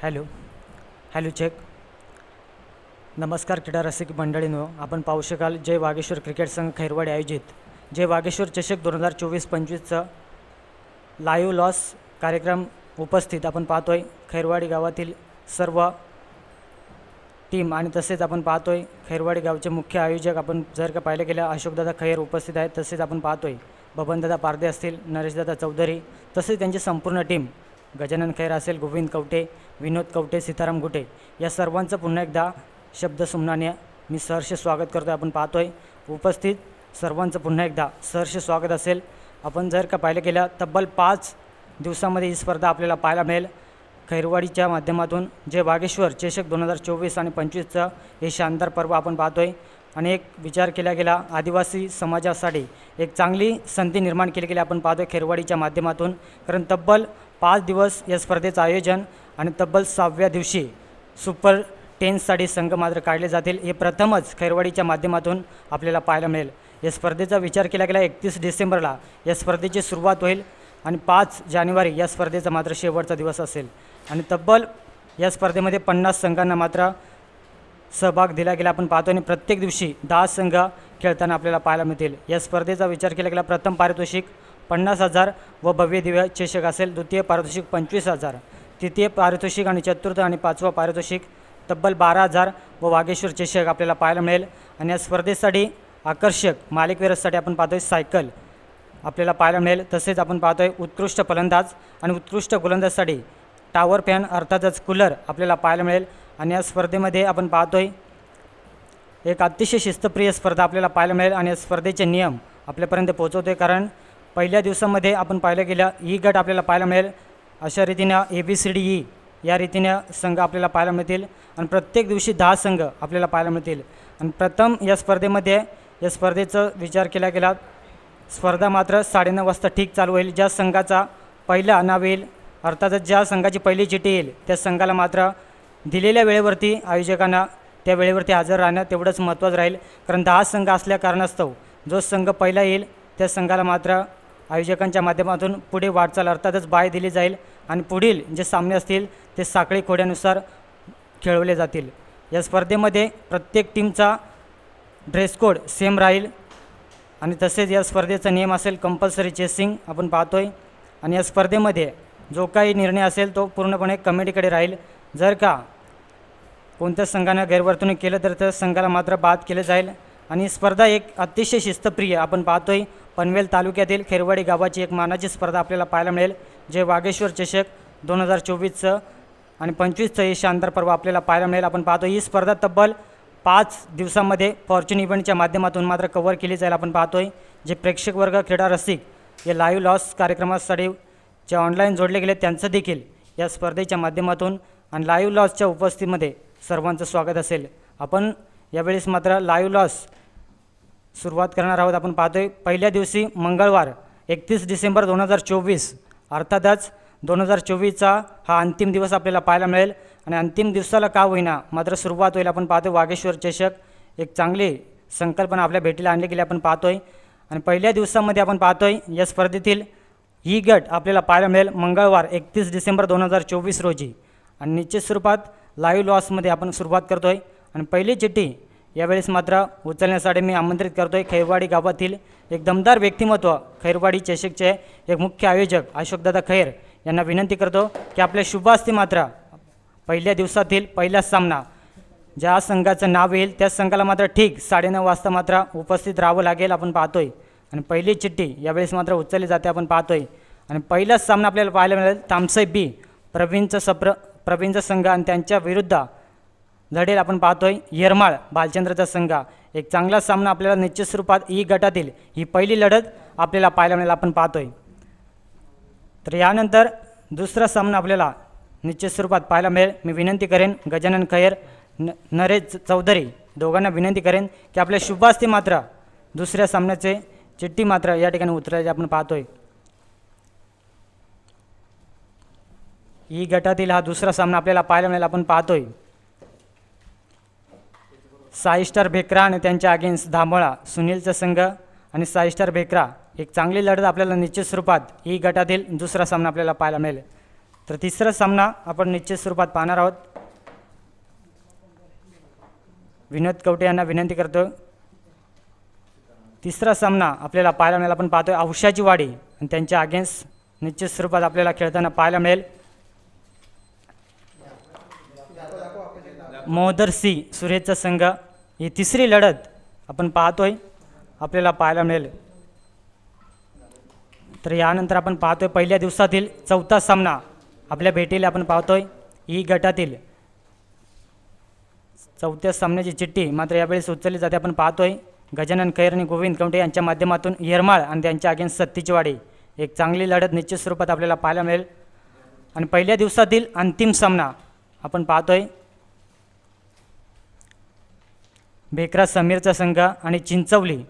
Hello hello check. नमस्कार क्रीडा रसिक मंडळींनो, आपण पाहू शकाल जय वागेश्वर क्रिकेट संघ खैरवाडी आयोजित जय वागेश्वर चषक 2024-25चा लाईव्ह लॉस कार्यक्रम उपस्थित आपण पाहतोय खैरवाडी गावातील सर्व टीम आणि तसेच आपण पाहतोय खैरवाडी गावचे मुख्य आयोजक आपण जर का पाहिले गेलं अशोकदादा खैर उपस्थित आहेत. तसेच आपण पाहतोय बबनदादा पारदे असतील, नरेशदादा चौधरी, तसेच त्यांची संपूर्ण टीम गजानन खैर असेल, गोविंद कवटे, विनोद कवटे, सीताराम गुटे या सर्वांचं पुन्हा एकदा शब्दसुमनाने मी सहर्ष स्वागत करतो. आपण पाहतोय उपस्थित सर्वांचं पुन्हा एकदा सहर्ष स्वागत असेल. आपण जर का पाहिलं गेलं तब्बल 5 दिवसामध्ये ही स्पर्धा आपल्याला पाहायला मिळेल. खैरवाडीच्या माध्यमातून जे वागेश्वर चषक 2024 आणि 25चं हे शानदार पर्व आपण पाहतोय आणि एक विचार केला गेला आदिवासी समाजासाठी एक चांगली संधी निर्माण केली गेली आपण पाहतोय खैरवाडीच्या माध्यमातून. कारण तब्बल 5 दिवस या स्पर्धेचं आयोजन आणि तब्बल 6व्या दिवशी सुपर 10साठी संघ मात्र काढले जातील. हे प्रथमच खैरवाडीच्या माध्यमातून आपल्याला पाहायला मिळेल. या स्पर्धेचा विचार केला गेला 31 डिसेंबरला या स्पर्धेची सुरुवात होईल आणि 5 जानेवारी या स्पर्धेचा मात्र शेवटचा दिवस असेल आणि तब्बल या स्पर्धेमध्ये 50 संघांना मात्र सहभाग दिला गेला आपण पाहतो आणि प्रत्येक दिवशी 10 संघ खेळताना आपल्याला पाहायला मिळतील. या स्पर्धेचा विचार केला गेला प्रथम पारितोषिक 50,000 व भव्य दिव्य चषक असेल, द्वितीय पारितोषिक 25,000, तृतीय पारितोषिक आणि चतुर्थ आणि पाचवा पारितोषिक तब्बल 12,000 व वागेश्वर चषक आपल्याला पाहायला मिळेल. आणि या स्पर्धेसाठी आकर्षक मालिकवीरासाठी आपण पाहतोय सायकल आपल्याला पाहायला मिळेल. तसेच आपण पाहतोय उत्कृष्ट फलंदाज आणि उत्कृष्ट गोलंदाजसाठी टॉवर फॅन अर्थातच कूलर आपल्याला पाहायला मिळेल. आणि या स्पर्धेमध्ये आपण पाहतोय एक अतिशय शिस्तप्रिय स्पर्धा आपल्याला पाहायला मिळेल आणि या स्पर्धेचे नियम आपल्यापर्यंत पोहोचवतोय. कारण पहिल्या दिवसामध्ये आपण पाहिलं गेलं ई गट आपल्याला पाहायला मिळेल. अशा रीतीनं ABCDE या रीतीने संघ आपल्याला पाहायला मिळतील आणि प्रत्येक दिवशी 10 संघ आपल्याला पाहायला मिळतील. आणि प्रथम या स्पर्धेमध्ये या स्पर्धेचा विचार केला गेला स्पर्धा मात्र 9:30 वाजता ठीक चालू होईल. ज्या संघाचा पहिला नाव येईल अर्थातच ज्या संघाची पहिली चिठ्ठी येईल त्या संघाला मात्र दिलेल्या वेळेवरती आयोजकांना त्या वेळेवरती हजर राहणं तेवढंच महत्त्वाचं राहील. कारण 10 संघ असल्या कारणास्तव जो संघ पहिला येईल त्या संघाला मात्र आयोजकांच्या माध्यमातून पुढे वाटचाल अर्थातच बाय दिली जाईल आणि पुढील जे सामने असतील ते साखळी खोड्यानुसार खेळवले जातील. या स्पर्धेमध्ये प्रत्येक टीमचा ड्रेस कोड सेम राहील आणि तसेच या स्पर्धेचा नियम असेल कंपल्सरी चेसिंग आपण पाहतोय. आणि या स्पर्धेमध्ये जो काही निर्णय असेल तो पूर्णपणे कमिटीकडे राहील. जर का कोणत्या संघानं गैरवर्तणूक केलं तर त्या संघाला मात्र बाद केले जाईल. आणि स्पर्धा एक अतिशय शिस्तप्रिय आपण पाहतोय पनवेल तालुक्यातील खैरवाडी गावाची एक मानाची स्पर्धा आपल्याला पाहायला मिळेल. जे वागेश्वर चषक 2024चं आणि 25चं हे शानदार पर्व आपल्याला पाहायला मिळेल. आपण पाहतो ही स्पर्धा तब्बल 5 दिवसांमध्ये फॉर्च्यून इव्हेंटच्या माध्यमातून मात्र कव्हर केली जाईल. आपण पाहतोय जे प्रेक्षक वर्ग क्रीडा रसिक हे लाईव्ह लॉस कार्यक्रमासाठी जे ऑनलाईन जोडले गेले त्यांचं देखील या स्पर्धेच्या माध्यमातून आणि लाईव्ह लॉसच्या उपस्थितीमध्ये सर्वांचं स्वागत असेल. आपण यावेळेस मात्र लाईव्ह लॉस सुरुवात करणार आहोत. आपण पाहतोय पहिल्या दिवशी मंगळवार 31 डिसेंबर 2024 अर्थातच 2024चा हा अंतिम दिवस आपल्याला पाहायला मिळेल. आणि अंतिम दिवसाला का होईना मात्र सुरुवात होईल. आपण पाहतोय वागेश्वर चषक एक चांगली संकल्पना आपल्या भेटीला आणली गेली आपण पाहतोय. आणि पहिल्या दिवसामध्ये आपण पाहतोय या स्पर्धेतील ही गट आपल्याला पाहायला मिळेल मंगळवार 31 डिसेंबर 2024 रोजी. आणि निश्चित स्वरूपात लाईव्ह लॉसमध्ये आपण सुरुवात करतोय. आणि पहिली चिठ्ठी यावेळेस मात्र उचलण्यासाठी मी आमंत्रित करतोय खैरवाडी गावातील एक दमदार व्यक्तिमत्व खैरवाडी चषकचे एक मुख्य आयोजक अशोकदादा खैर यांना विनंती करतो की आपल्या शुभ हस्ते मात्र पहिल्या दिवसातील पहिला सामना ज्या संघाचं नाव येईल त्या संघाला मात्र ठीक 9:30 वाजता मात्र उपस्थित राहावं लागेल आपण पाहतोय. आणि पहिली चिठ्ठी यावेळेस मात्र उचलली जाते आपण पाहतोय. आणि पहिलाच सामना आपल्याला पाहायला मिळेल तामसाई B प्रवीणचा संघ आणि त्यांच्या विरुद्ध लढेल आपण पाहतोय येरमाळ बालचंद्रचा संघ. एक चांगला सामना आपल्याला निश्चित स्वरूपात ई गटातील ही पहिली लढत आपल्याला पाहायला मिळेल आपण पाहतोय. तर यानंतर दुसरा सामना आपल्याला निश्चित स्वरूपात पाहायला मिळेल. मी विनंती करेन गजानन खैर नरेश चौधरी दोघांना विनंती करेन की आपल्या शुभ हस्ते मात्र दुसऱ्या सामन्याचे चिठ्ठी मात्र या ठिकाणी उतरायची आपण पाहतोय. ई गटातील हा दुसरा सामना आपल्याला पाहायला मिळेल आपण पाहतोय. साई स्टार भेकरा आणि त्यांच्या अगेन्स्ट धामोळा सुनीलचा संघ आणि साई स्टार भेकरा एक चांगली लढत आपल्याला निश्चित स्वरूपात ई गटातील दुसरा सामना आपल्याला पाहायला मिळेल. तर तिसरा सामना आपण निश्चित स्वरूपात पाहणार आहोत. विनोद कवटे यांना विनंती करतो. तिसरा सामना आपल्याला पाहायला मिळेल. आपण पाहतोय औषाची वाडी आणि त्यांच्या अगेन्स्ट निश्चित स्वरूपात आपल्याला खेळताना पाहायला मिळेल मोहदर सी सुरेशचा संघ. ही तिसरी लढत आपण पाहतोय आपल्याला पाहायला मिळेल. तर यानंतर आपण पाहतोय पहिल्या दिवसातील चौथा सामना आपल्या भेटीला आपण पाहतोय. ई गटातील चौथ्या सामन्याची चिठ्ठी मात्र यावेळेस उचलली जाते. आपण पाहतोय गजानन खैर आणि गोविंद कवटे यांच्या माध्यमातून येरमाळ आणि त्यांच्या अगेन्स्ट सत्तीची वाडी. एक चांगली लढत निश्चित स्वरूपात आपल्याला पाहायला मिळेल. आणि पहिल्या दिवसातील अंतिम सामना आपण पाहतोय भेकरा समीरचा संघ आणि चिंचवली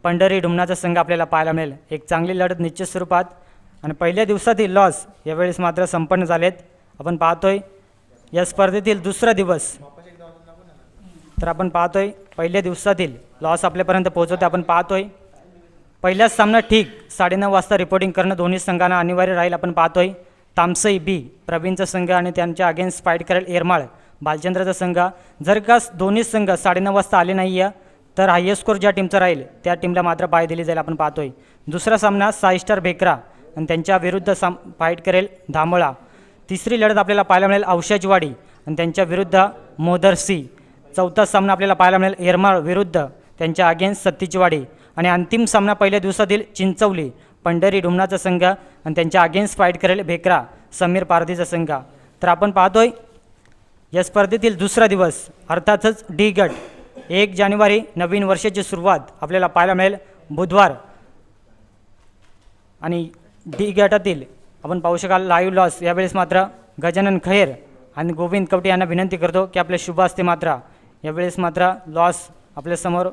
पंढरी डुमनाचा संघ आपल्याला पाहायला मिळेल. एक चांगली लढत निश्चित स्वरूपात. आणि पहिल्या दिवसातील लॉस यावेळेस मात्र संपन्न झालेत. आपण पाहतोय या स्पर्धेतील दुसरा दिवस. तर आपण पाहतोय पहिल्या दिवसातील लॉस आपल्यापर्यंत पोहोचवते. आपण पाहतोय पहिलाच सामना ठीक 9:30 वाजता रिपोर्टिंग करणं दोन्ही संघांना अनिवार्य राहील. आपण पाहतोय तामसई बी प्रवीणचा संघ आणि त्यांच्या अगेन्स्ट फाईट करेल येरमाळ बालचंद्रचा संघ. जर का दोन्ही संघ 9:30 वाजता आले नाही आहे तर हायेस्ट स्कोर ज्या टीमचा राहील त्या टीमला मात्र पाय दिली जाईल. आपण पाहतोय दुसरा सामना 6 स्टार भेकरा आणि त्यांच्या विरुद्ध फाईट करेल धामळा. तिसरी लढत आपल्याला पाहायला मिळेल औषाची वाडी आणि त्यांच्या विरुद्ध मोदर सी. चौथा सामना आपल्याला पाहायला मिळेल येरमाळ विरुद्ध त्यांच्या अगेन्स्ट सत्तीची वाडी. आणि अंतिम सामना पहिल्या दिवसातील चिंचवली पंढरी डुमनाचा संघ आणि त्यांच्या अगेन्स्ट फाईट करेल भेकरा समीर पारधीचा संघ. तर आपण पाहतोय या स्पर्धेतील दुसरा दिवस अर्थातच डी गट. 1 जानेवारी नवीन वर्षाची सुरुवात आपल्याला पाहायला मिळेल बुधवार. आणि डी गटातील आपण पाहू शकाल लाईव्ह लॉस. यावेळेस मात्र गजानन खैर आणि गोविंद कवटे यांना विनंती करतो की आपले शुभ असते मात्र यावेळेस मात्र लॉस आपल्यासमोर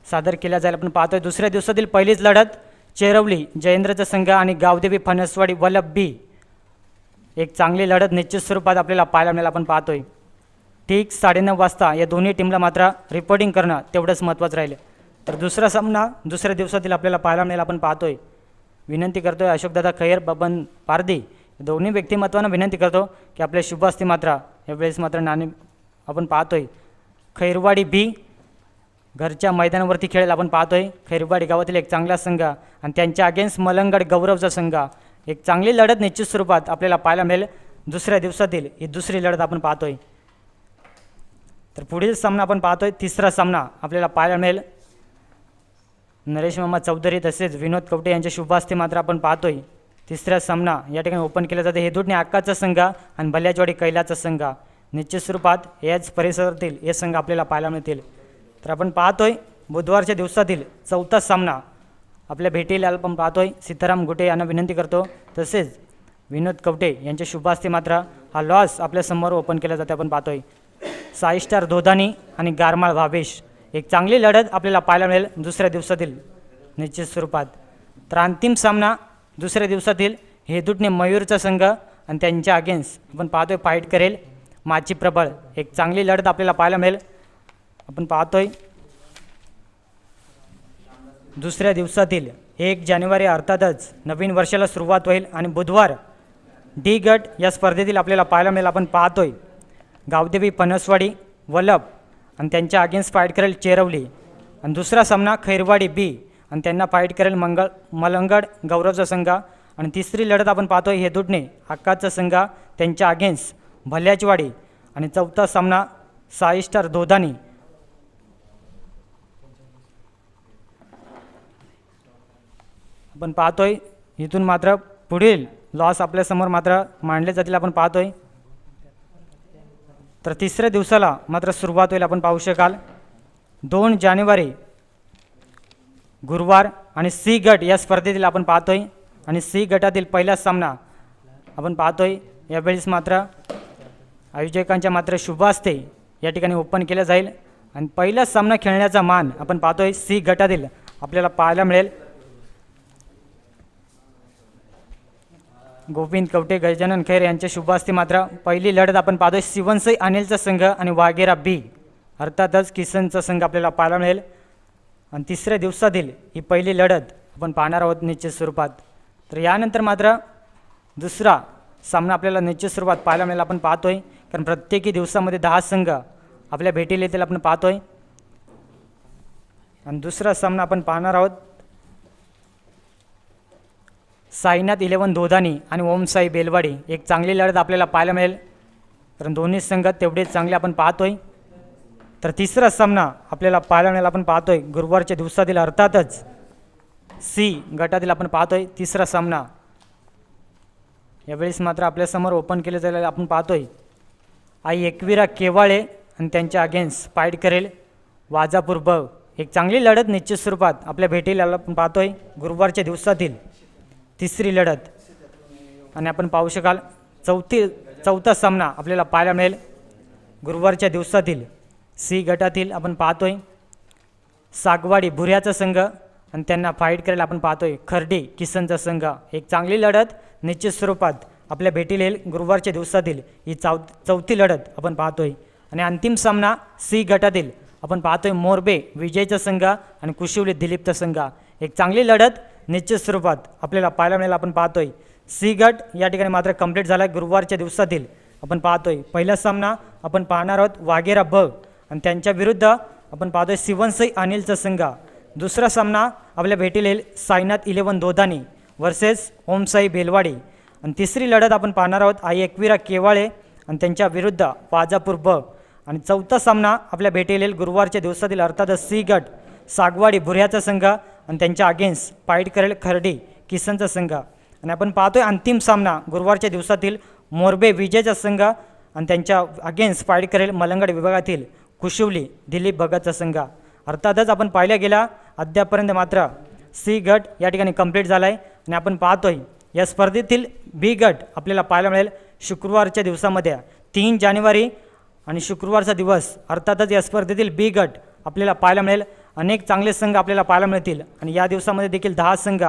सादर केला जाईल. आपण पाहतोय दुसऱ्या दिवसातील पहिलीच लढत चेरवली जयेंद्रचा संघ आणि गावदेवी फणसवाडी वल्लभ बी. एक चांगली लढत निश्चित स्वरूपात आपल्याला पाहायला मिळेल. आपण पाहतोय ठीक 9:30 वाजता या दोन्ही टीमला मात्र रिपोर्टिंग करणं तेवढंच महत्त्वाचं राहील. तर दुसरा सामना दुसऱ्या दिवसातील आपल्याला पाहायला मिळेल. आपण पाहतोय विनंती करतोय अशोकदादा खैर बबन पारधी दोन्ही व्यक्तिमत्वांना विनंती करतो की आपले शुभ असते मात्र यावेळेस मात्र नाणे. आपण पाहतोय खैरवाडी बी घरच्या मैदानावरती खेळेल. आपण पाहतोय खैरवाडी गावातील एक चांगला संघ आणि त्यांच्या अगेन्स्ट मलंगड गौरवचा संघ. एक चांगली लढत निश्चित स्वरूपात आपल्याला पाहायला मिळेल. दुसऱ्या दिवसातील ही दुसरी लढत आपण पाहतोय. तर पुढील सामना आपण पाहतोय तिसरा सामना आपल्याला पाहायला मिळेल नरेश मामा चौधरी तसेच विनोद कवटे यांच्या शुभ असते मात्र आपण पाहतोय तिसरा सामना या ठिकाणी ओपन केला जाते हेदुटणे अक्काचा संघ आणि भल्याचवाडी कैलाचा संघ. निश्चित स्वरूपात याच परिसरातील हे संघ आपल्याला पाहायला मिळतील. तर आपण पाहतोय बुधवारच्या दिवसातील चौथा सामना आपल्या भेटीला आपण पाहतोय सीताराम गुटे यांना विनंती करतो तसेच विनोद कवटे यांच्या शुभ असते मात्र हा लॉस आपल्यासमोर ओपन केला जाते. आपण पाहतोय 6 स्टार धोधानी आणि गारमाळ भावेश. एक चांगली लढत आपल्याला पाहायला मिळेल दुसऱ्या दिवसातील निश्चित स्वरूपात. तर अंतिम सामना दुसऱ्या दिवसातील हेदुटणे मयूरचा संघ आणि त्यांच्या अगेन्स्ट आपण पाहतोय फाईट करेल माची प्रबळ. एक चांगली लढत आपल्याला पाहायला मिळेल. आपण पाहतोय दुसऱ्या दिवसातील 1 जानेवारी अर्थातच नवीन वर्षाला सुरुवात होईल आणि बुधवार डी गट या स्पर्धेतील आपल्याला पाहायला मिळेल. आपण पाहतोय गावदेवी फणसवाडी वल्लभ आणि त्यांच्या अगेन्स्ट फाईट करेल चेरवली. आणि दुसरा सामना खैरवाडी बी आणि त्यांना फाईट करेल मलंगड गौरवचा संघ. आणि तिसरी लढत आपण पाहतोय हेदुटणे अक्काचा संघ त्यांच्या अगेन्स्ट भल्याचवाडी. आणि चौथा सामना 6 स्टार धोधानी आपण पाहतोय. इथून मात्र पुढील लॉस आपल्यासमोर मात्र मांडले जातील. आपण पाहतोय तर तिसऱ्या दिवसाला मात्र सुरुवात होईल. आपण पाहू शकाल 2 जानेवारी गुरुवार आणि सी गट या स्पर्धेतील आपण पाहतोय. आणि सी गटातील पहिला सामना आपण पाहतोय यावेळेस मात्र आयोजकांच्या मात्र शुभ असते या ठिकाणी ओपन केलं जाईल. आणि पहिला सामना खेळण्याचा मान आपण पाहतोय सी गटातील आपल्याला पाहायला मिळेल गोविंद कवटे गजानन खैर यांच्या शुभ असते मात्र पहिली लढत आपण पाहतोय शिवनसई अनिलचा संघ आणि वाघेरा बी अर्थातच किसनचा संघ आपल्याला पाहायला मिळेल. आणि तिसऱ्या दिवसातील ही पहिली लढत आपण पाहणार आहोत निश्चित स्वरूपात. तर यानंतर मात्र दुसरा सामना आपल्याला निश्चित स्वरूपात पाहायला मिळेल आपण पाहतोय, कारण प्रत्येकी दिवसामध्ये 10 संघ आपल्या भेटीला येतील आपण पाहतोय। आणि दुसरा सामना आपण पाहणार आहोत साईनाथ 11 दोधानी आणि ओम साई बेलवाडी। एक चांगली लढत आपल्याला पाहायला मिळेल, कारण दोन्ही संघ तेवढेच चांगले आपण पाहतोय। तर तिसरा सामना आपल्याला पाहायला मिळेल आपण पाहतोय गुरुवारच्या दिवसातील, अर्थातच सी गटातील आपण पाहतोय तिसरा सामना। यावेळेस मात्र आपल्यासमोर ओपन केले जाईल आपण पाहतोय आई एकविरा केवाळे आणि त्यांच्या अगेन्स्ट फाईट करेल वाजापूर ब। एक चांगली लढत निश्चित स्वरूपात आपल्या भेटीला आपण पाहतोय गुरुवारच्या दिवसातील तिसरी लढत। आणि आपण पाहू शकाल चौथा सामना आपल्याला पाहायला मिळेल गुरुवारच्या दिवसातील सी गटातील आपण पाहतोय सागवाडी भुऱ्याचा संघ आणि त्यांना फाईट करायला आपण पाहतोय खर्डी किसनचा संघ। एक चांगली लढत निश्चित स्वरूपात आपल्या भेटीला येईल गुरुवारच्या दिवसातील ही चौथी लढत आपण पाहतोय। आणि अंतिम सामना सी गटातील आपण पाहतोय मोरबे विजयचा संघ आणि कुशिवली दिलीपचा संघ। एक चांगली लढत निश्चित स्वरूपात आपल्याला पाहायला मिळेल आपण पाहतोय। सी गट या ठिकाणी मात्र कंप्लीट झाला गुरुवारच्या दिवसातील आपण पाहतोय। पहिला सामना आपण पाहणार आहोत वाघेरा ब आणि त्यांच्या विरुद्ध आपण पाहतोय शिवनसाई अनिलचा संघ। दुसरा सामना आपल्या भेटीला येईल साईनाथ 11 दोधानी वर्सेस ओम साई बेलवाडी। आणि तिसरी लढत आपण पाहणार आहोत आई एकविरा केवाळे आणि त्यांच्या विरुद्ध वाजापूर ब। आणि चौथा सामना आपल्या भेटीला येईल गुरुवारच्या दिवसातील, अर्थातच सी गट सागवाडी भुऱ्याचा संघ आणि त्यांच्या अगेन्स्ट फाईट करेल खर्डी किसनचा संघ। आणि आपण पाहतोय अंतिम सामना गुरुवारच्या दिवसातील मोरबे विजयचा संघ आणि त्यांच्या अगेन्स्ट फाईट करेल मलंगड विभागातील कुशिवली दिलीप भगतचा संघ। अर्थातच आपण पाहिल्या गेला अद्यापर्यंत मात्र सी गट या ठिकाणी कंप्लीट झाला आहे। आणि आपण पाहतोय या स्पर्धेतील बी गट आपल्याला पाहायला मिळेल शुक्रवारच्या दिवसामध्ये 3 जानेवारी आणि शुक्रवारचा दिवस। अर्थातच या स्पर्धेतील बी गट आपल्याला पाहायला मिळेल, अनेक चांगले संघ आपल्याला पाहायला मिळतील। आणि या दिवसामध्ये देखील 10 संघ,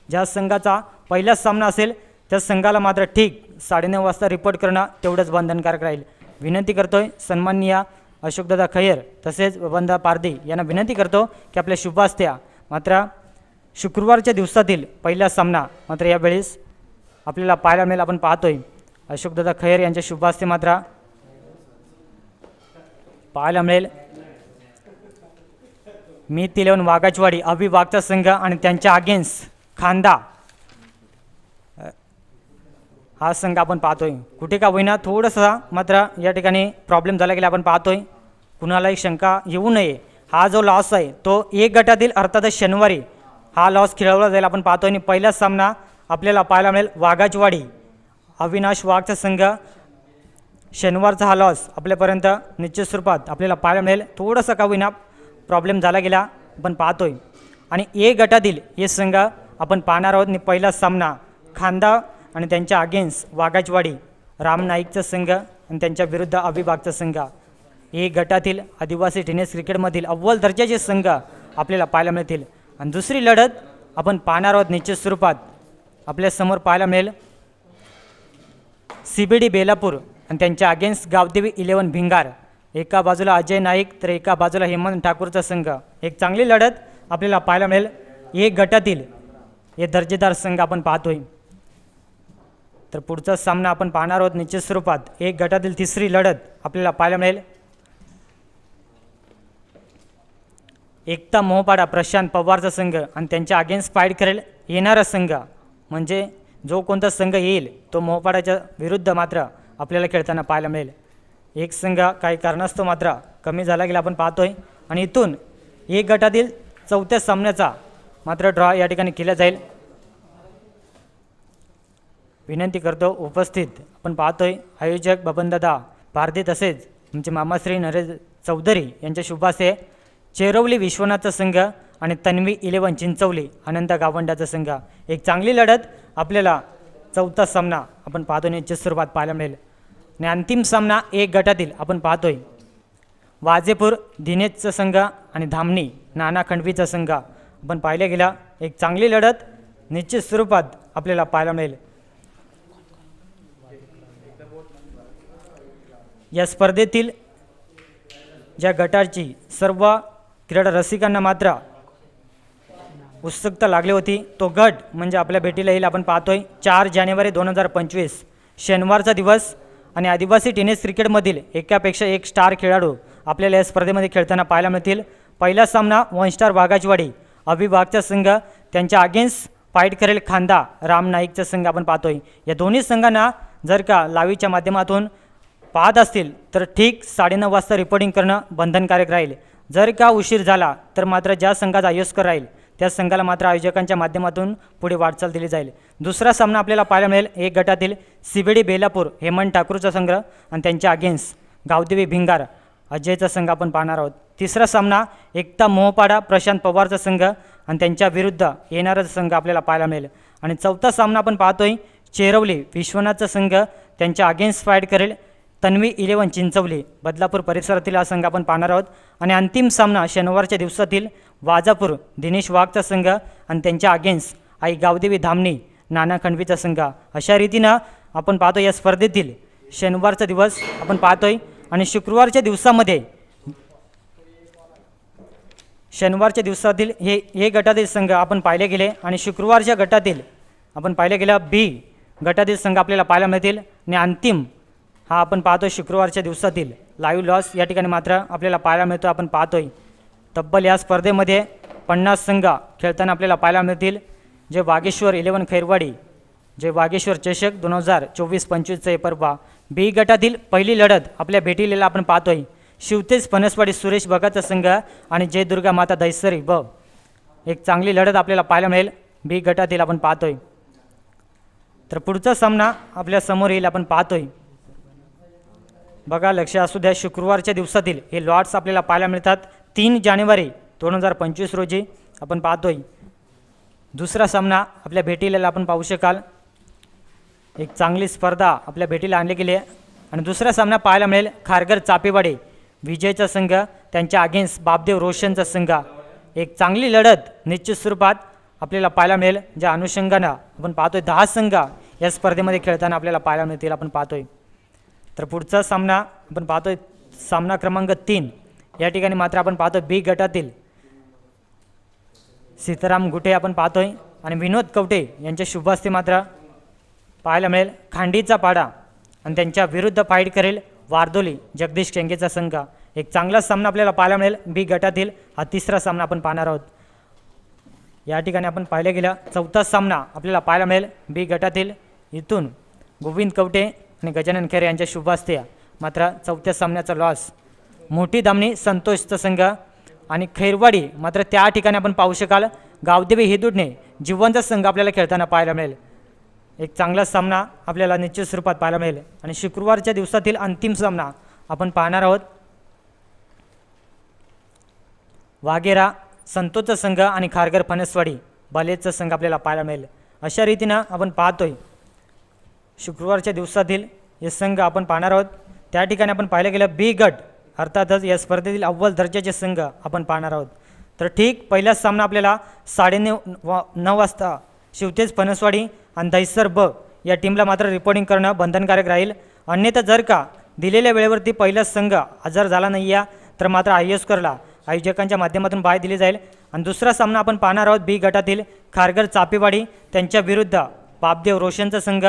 ज्या संघाचा पहिलाच सामना असेल त्या संघाला मात्र ठीक 9:30 वाजता रिपोर्ट करणं तेवढंच बंधनकारक राहील। विनंती करतोय सन्माननीय अशोकदादा खैर तसेच बबनदा पारधी यांना विनंती करतो की आपल्या शुभास्त्या मात्र शुक्रवारच्या दिवसातील पहिला सामना मात्र यावेळेस आपल्याला पाहायला मिळेल आपण पाहतोय अशोकदादा खैर यांच्या शुभास्ते मात्र पाहायला मिळेल मी 11 वाघाचवाडी अभिवागचा संघ आणि त्यांच्या अगेन्स्ट खांदा हा संघ आपण पाहतोय। कुठे का होईना थोडासा मात्र या ठिकाणी प्रॉब्लेम झाला गेला आपण पाहतोय, कुणालाही शंका येऊ नये। हा जो लॉस आहे तो एक गटातील, अर्थातच शनिवारी हा लॉस खेळवला जाईल आपण पाहतोय। आणि पहिला सामना आपल्याला पाहायला मिळेल वाघाचवाडी अविनाश वाघचा संघ। शनिवारचा हा लॉस आपल्यापर्यंत निश्चित स्वरूपात आपल्याला पाहायला मिळेल, थोडासा का होईना प्रॉब्लेम झाला गेला आपण पाहतोय। आणि ए गटातील हे संघ आपण पाहणार आहोत। आणि पहिला सामना खांदा आणि त्यांच्या अगेन्स्ट वाघाचवाडी राम नाईकचा संघ आणि त्यांच्या विरुद्ध अभिभागचा संघ। ए गटातील आदिवासी टेनिस क्रिकेटमधील अव्वल दर्जाचे संघ आपल्याला पाहायला मिळतील। आणि दुसरी लढत आपण पाहणार आहोत निश्चित स्वरूपात आपल्यासमोर पाहायला मिळेल CBD बेलापूर आणि त्यांच्या अगेन्स्ट गावदेवी 11 भिंगार। एका बाजूला अजय नाईक तर एका बाजूला हेमंत ठाकूरचा संघ। एक चांगली लढत आपल्याला पाहायला मिळेल। एक गटातील हे दर्जेदार संघ आपण पाहतोय। तर पुढचा सामना आपण पाहणार आहोत निश्चित स्वरूपात एक गटातील तिसरी लढत आपल्याला पाहायला मिळेल एकता मोहपाडा प्रशांत पवारचा संघ आणि त्यांच्या अगेन्स्ट फाईट करेल येणारा संघ, म्हणजे जो कोणता संघ येईल तो मोहपाडाच्या विरुद्ध मात्र आपल्याला खेळताना पाहायला मिळेल। एक संघ काही कारणास्तव मात्र कमी झाला गेला आपण पाहतोय। आणि इथून एक गटातील चौथ्या सामन्याचा मात्र ड्रॉ या ठिकाणी केला जाईल। विनंती करतो उपस्थित आपण पाहतोय आयोजक बबनदादा पारधी तसेच आमचे मामाश्री नरेश चौधरी यांच्या शुभासे चेरवली विश्वनाथचा संघ आणि तन्वी 11 चिंचवली आनंद गावंडाचा संघ। एक चांगली लढत आपल्याला चौथा सामना आपण पाहतोय निश्चित स्वरूपात पाहायला मिळेल। आणि अंतिम सामना एक गटातील आपण पाहतोय वाजेपूर दिनेशचा संघ आणि धामणी नाना खंडवीचा संघ आपण पाहिल्या गेला। एक चांगली लढत निश्चित स्वरूपात आपल्याला पाहायला मिळेल। या स्पर्धेतील ज्या गटाची सर्व क्रीडा रसिकांना मात्र उत्सुकता लागली होती तो गट म्हणजे आपल्या भेटीला येईल आपण पाहतोय 4 जानेवारी 2025 शनिवारचा दिवस आणि आदिवासी टेनिस क्रिकेटमधील एकापेक्षा एक स्टार खेळाडू आपल्याला या स्पर्धेमध्ये खेळताना पाहायला मिळतील। पहिला सामना वन स्टार वाघाजवाडी अभिभागचा संघ त्यांच्या अगेन्स्ट फाईट करेल खांदा राम नाईकचा संघ आपण पाहतोय। या दोन्ही संघांना जर का लाईव्हच्या माध्यमातून पाहत असतील तर ठीक 9:30 वाजता रिपोर्टिंग करणं बंधनकारक राहील। जर का उशीर झाला तर मात्र ज्या संघाचा आयोजक राहील त्या संघाला मात्र आयोजकांच्या माध्यमातून पुढे वाटचाल दिली जाईल। दुसरा सामना आपल्याला पाहायला मिळेल एक गटातील सीबीडी बेलापूर हेमंत ठाकूरचा संघ आणि त्यांच्या अगेन्स्ट गावदेवी भिंगार अजयचा संघ आपण पाहणार आहोत। तिसरा सामना एकता मोहपाडा प्रशांत पवारचा संघ आणि त्यांच्या विरुद्ध येणारा संघ आपल्याला पाहायला मिळेल। आणि चौथा सामना आपण पाहतोय चेरवली विश्वनाथचा संघ त्यांच्या अगेन्स्ट फाईट करेल तन्वी 11 चिंचवली बदलापूर परिसरातील हा संघ आपण पाहणार आहोत। आणि अंतिम सामना शनिवारच्या दिवसातील वाजापूर दिनेश वाघचा संघ आणि त्यांच्या अगेन्स्ट आई गावदेवी धामणी नाना खंडवीचा संघ। अशा रीतीनं आपण पाहतो या स्पर्धेतील शनिवारचा दिवस आपण पाहतोय आणि शुक्रवारच्या दिवसामध्ये शनिवारच्या दिवसातील हे गटातील संघ आपण पाहिले गेले आणि शुक्रवारच्या गटातील आपण पाहिले गेला बी गटातील संघ आपल्याला पाहायला मिळतील। आणि अंतिम हा आपण पाहतोय शुक्रवारच्या दिवसातील लाईव्ह लॉस या ठिकाणी मात्र आपल्याला पाहायला मिळतो। आपण पाहतोय तब्बल या स्पर्धेमध्ये 50 संघ खेळताना आपल्याला पाहायला मिळतील। जे वागेश्वर 11 खैरवाडी जे वागेश्वर चषक 2024-25 परवा बी गटातील पहिली लढत आपल्या भेटीलेला आपण पाहतोय शिवतेज फणसवाडी सुरेश भगतचा संघ आणि जय दुर्गा माता दैसरी ब एक चांगली लढत आपल्याला पाहायला मिळेल बी गटातील आपण पाहतोय। तर पुढचा सामना आपल्या समोर येईल आपण पाहतोय बघा लक्ष असू द्या शुक्रवारच्या दिवसातील हे लॉट्स आपल्याला पाहायला मिळतात 3 जानेवारी 2025 रोजी आपण पाहतोय। दुसरा सामना आपल्या भेटीला आपण पाहू शकाल एक चांगली स्पर्धा आपल्या भेटीला आणली गेली आहे। आणि दुसरा सामना पाहायला मिळेल खारघर चापेवाडी विजयचा संघ त्यांच्या अगेन्स्ट बापदेव रोशनचा संघ एक चांगली लढत निश्चित स्वरूपात आपल्याला पाहायला मिळेल। ज्या अनुषंगानं आपण पाहतोय 10 संघ या स्पर्धेमध्ये खेळताना आपल्याला पाहायला मिळतील आपण पाहतोय। तर पुढचा सामना आपण पाहतोय सामना क्रमांक 3 या ठिकाणी मात्र आपण पाहतोय बी गटातील सीताराम गुटे आपण पाहतोय आणि विनोद कवटे यांच्या शुभास्ते मात्र पाहायला मिळेल खांडीचा पाडा आणि त्यांच्या विरुद्ध फाईट करेल वारदोली जगदीश केंगेचा संघ एक चांगला सामना आपल्याला पाहायला मिळेल। बी गटातील हा तिसरा सामना आपण पाहणार आहोत। या ठिकाणी आपण पाहिलं गेला चौथा सामना आपल्याला पाहायला मिळेल बी गटातील इथून गोविंद कवटे आणि गजानन खेरे यांच्या शुभास्ते मात्र चौथ्या सामन्याचा लॉस मोठी दामणी संतोषचा संघ आणि खैरवाडी मात्र त्या ठिकाणी आपण पाहू शकाल गावदेवी हिदुडणे जिवंत संघ आपल्याला खेळताना पाहायला मिळेल। एक चांगला सामना आपल्याला निश्चित स्वरूपात पाहायला मिळेल। आणि शुक्रवारच्या दिवसातील अंतिम सामना आपण पाहणार आहोत वाघेरा संतोषचा संघ आणि खारघर फणसवाडी बालेचा संघ आपल्याला पाहायला मिळेल। अशा रीतीनं आपण पाहतोय शुक्रवारच्या दिवसातील हे संघ आपण पाहणार आहोत। त्या ठिकाणी आपण पाहिलं गेलं बी गट अर्थातच या स्पर्धेतील अव्वल दर्जाचे संघ आपण पाहणार आहोत। तर ठीक पहिलाच सामना आपल्याला 9:30 वाजता शिवतेज फणसवाडी आणि दैसर ब या टीमला मात्र रिपोर्टिंग करणं बंधनकारक राहील। अन्यथा जर का दिलेल्या वेळेवरती पहिलाच संघ हजर झाला नाही तर मात्र आयोजकाला आयोजकांच्या माध्यमातून बाहेर दिली जाईल। आणि दुसरा सामना आपण पाहणार आहोत बी गटातील खारघर चापेवाडी त्यांच्या विरुद्ध बापदेव रोशनचा संघ।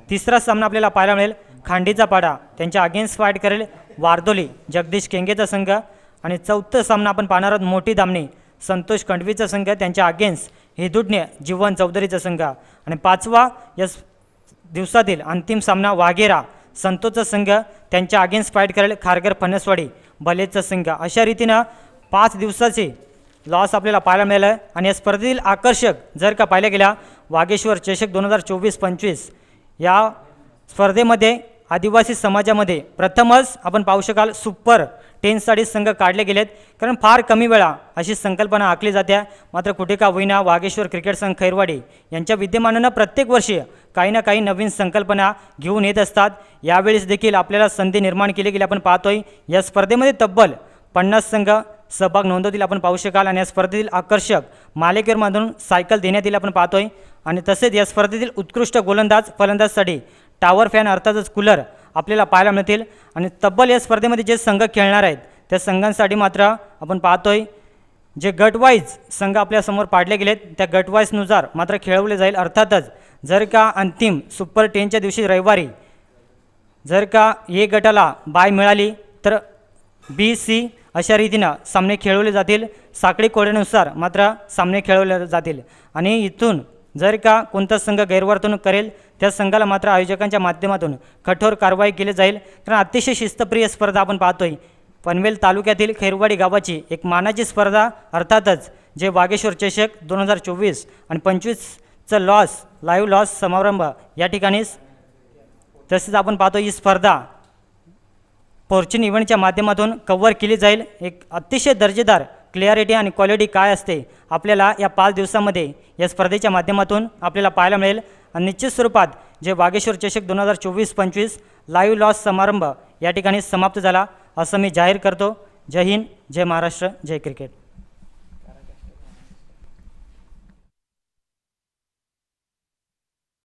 तिसरा सामना आपल्याला पाहायला मिळेल खांडीचा पाडा त्यांच्या अगेन्स्ट फाईट करेल वारदोली जगदीश केंगेचा संघ। आणि चौथा सामना आपण पाहणार आहोत मोठी दामणी संतोष खंडवीचा संघ त्यांच्या अगेन्स्ट हिदुडणे जीवन चौधरीचा संघ। आणि पाचवा या दिवसातील अंतिम सामना वाघेरा संतोषचा संघ त्यांच्या अगेन्स्ट फाईट करेल खारघर फणसवाडी भलेचा संघ। अशा रीतीनं 5 दिवसाचे लॉस आपल्याला पाहायला मिळालं। आणि या स्पर्धेतील आकर्षक जर का पाहिलं गेला वागेश्वर चषक 2024-25 या स्पर्धेमध्ये आदिवासी समाजामध्ये प्रथमच आपण पाहू शकाल सुपर 10 साठी संघ काढले गेलेत। कारण फार कमी वेळा अशी संकल्पना आखली जाते मात्र कुठे का होईना वागेश्वर क्रिकेट संघ खैरवाडी यांच्या विद्यमानानं प्रत्येक वर्षी काही ना काही नवीन संकल्पना घेऊन येत असतात। यावेळेस देखील आपल्याला संधी निर्माण केली गेली आपण पाहतोय। या स्पर्धेमध्ये तब्बल 50 संघ सहभाग नोंदवतील आपण पाहू शकाल। आणि या स्पर्धेतील आकर्षक मालिकेवरमधून सायकल देण्यात येईल आपण पाहतोय। आणि तसेच या स्पर्धेतील उत्कृष्ट गोलंदाज फलंदाजसाठी टावर फॅन अर्थातच कूलर आपल्याला पाहायला मिळतील। आणि तब्बल या स्पर्धेमध्ये जे संघ खेळणार आहेत त्या संघांसाठी मात्र आपण पाहतोय जे गटवाईज संघ आपल्यासमोर पाडले गेलेत त्या गटवाईजनुसार मात्र खेळवले जाईल। अर्थातच जर का अंतिम सुपर 10च्या दिवशी रविवारी जर का ए गटाला बाय मिळाली तर बी सी अशा रीतीनं सामने खेळवले जातील। साखळी कोड्यानुसार मात्र सामने खेळवले जातील आणि इथून जर का कोणता संघ गैरवर्तणूक करेल त्या संघाला मात्र आयोजकांच्या माध्यमातून कठोर कारवाई केली जाईल। कारण अतिशय शिस्तप्रिय स्पर्धा आपण पाहतोय। पनवेल तालुक्यातील खैरवाडी गावाची एक मानाची स्पर्धा, अर्थातच जे वागेश्वर चषक 2024 आणि 25चं लाईव्ह लॉस समारंभ या ठिकाणीच। तसेच आपण पाहतो ही स्पर्धा फॉर्च्यून इव्हेंटच्या माध्यमातून कव्हर केली जाईल। एक अतिशय दर्जेदार क्लिअरिटी आणि क्वालिटी काय असते आपल्याला या 5 दिवसामध्ये या स्पर्धेच्या माध्यमातून आपल्याला पाहायला मिळेल। आणि निश्चित स्वरूपात जे वागेश्वर चषक 2024-25 लाईव्ह लॉस समारंभ या ठिकाणी समाप्त झाला असं मी जाहीर करतो। जय हिंद, जय महाराष्ट्र, जय क्रिकेट।